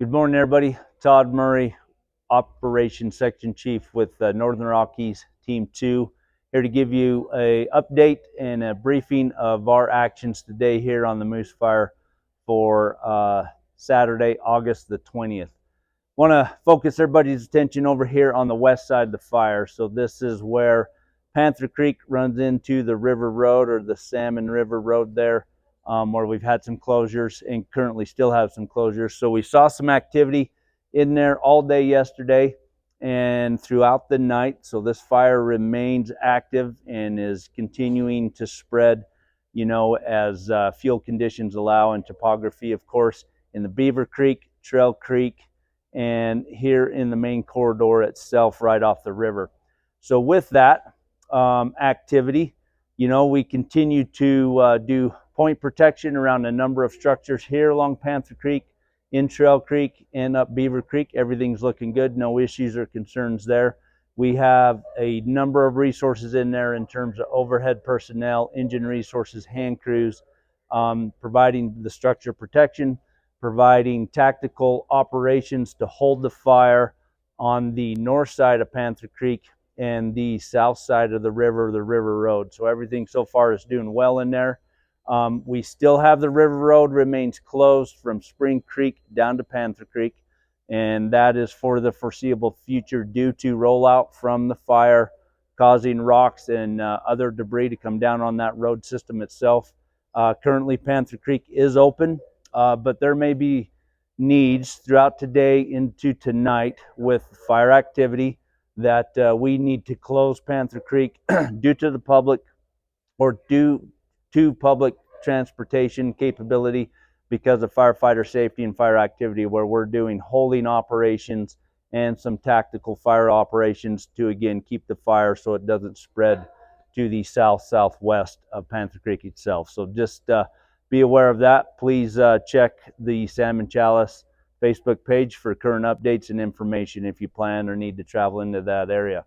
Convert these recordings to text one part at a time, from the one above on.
Good morning, everybody. Todd Murray, Operations Section Chief with Northern Rockies Team 2, here to give you a update and a briefing of our actions today here on the Moose Fire for Saturday, August the 20th. Want to focus everybody's attention over here on the west side of the fire. So this is where Panther Creek runs into the River Road, or the Salmon River Road there. Where we've had some closures and currently still have some closures. So we saw some activity in there all day yesterday and throughout the night. So this fire remains active and is continuing to spread, as field conditions allow, and topography, of course, in the Beaver Creek, Trail Creek, and here in the main corridor itself right off the river. So with that activity, we continue to do point protection around a number of structures here along Panther Creek, in Trail Creek, and up Beaver Creek. Everything's looking good. No issues or concerns there. We have a number of resources in there in terms of overhead personnel, engine resources, hand crews, providing the structure protection, providing tactical operations to hold the fire on the north side of Panther Creek and the south side of the River Road. So everything so far is doing well in there. We still have the River Road remains closed from Spring Creek down to Panther Creek, and that is for the foreseeable future due to rollout from the fire, causing rocks and other debris to come down on that road system itself. Currently, Panther Creek is open, but there may be needs throughout today into tonight with fire activity that we need to close Panther Creek due to the public, or due to public transportation capability, because of firefighter safety and fire activity, where we're doing holding operations and some tactical fire operations to, again, keep the fire so it doesn't spread to the southwest of Panther Creek itself. So just be aware of that. Please check the Salmon Chalice Facebook page for current updates and information if you plan or need to travel into that area.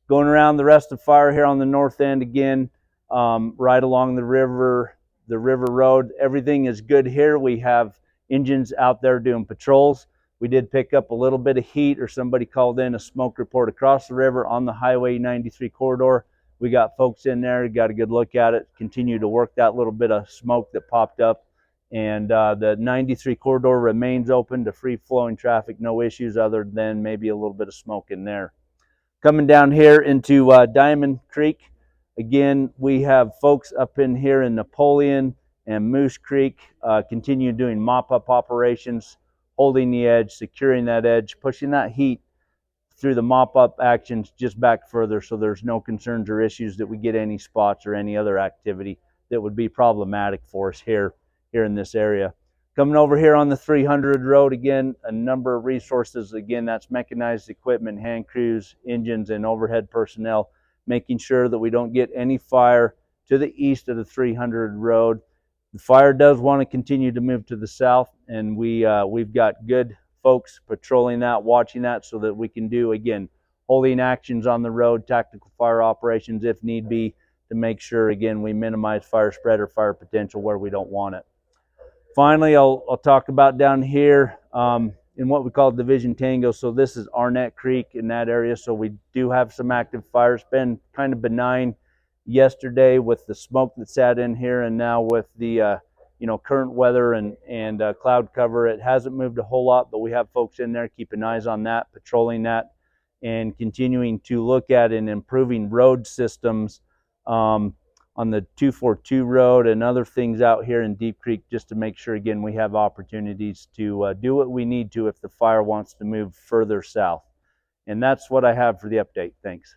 Going around the rest of the fire here on the north end again, right along the River Road. Everything is good here. We have engines out there doing patrols. We did pick up a little bit of heat, or somebody called in a smoke report across the river on the Highway 93 corridor. We got folks in there, got a good look at it, continue to work that little bit of smoke that popped up. And the 93 corridor remains open to free-flowing traffic, no issues other than maybe a little bit of smoke in there. Coming down here into Diamond Creek, again, we have folks up in here in Napoleon and Moose Creek continue doing mop-up operations, holding the edge, securing that edge, pushing that heat through the mop-up actions just back further, so there's no concerns or issues that we get any spots or any other activity that would be problematic for us here in this area. Coming over here on the 300 road, again, a number of resources. Again, that's mechanized equipment, hand crews, engines, and overhead personnel, making sure that we don't get any fire to the east of the 300 road. The fire does want to continue to move to the south, and we've got good folks patrolling that, watching that, so that we can do, again, holding actions on the road, tactical fire operations if need be, to make sure, again, we minimize fire spread or fire potential where we don't want it. Finally, I'll talk about down here in what we call Division Tango. So this is Arnett Creek in that area. So we do have some active fires. Been kind of benign yesterday with the smoke that sat in here, and now with the current weather and cloud cover, it hasn't moved a whole lot, but we have folks in there keeping eyes on that, patrolling that, and continuing to look at and improving road systems on the 242 road and other things out here in Deep Creek, just to make sure, again, we have opportunities to do what we need to if the fire wants to move further south. And that's what I have for the update. Thanks.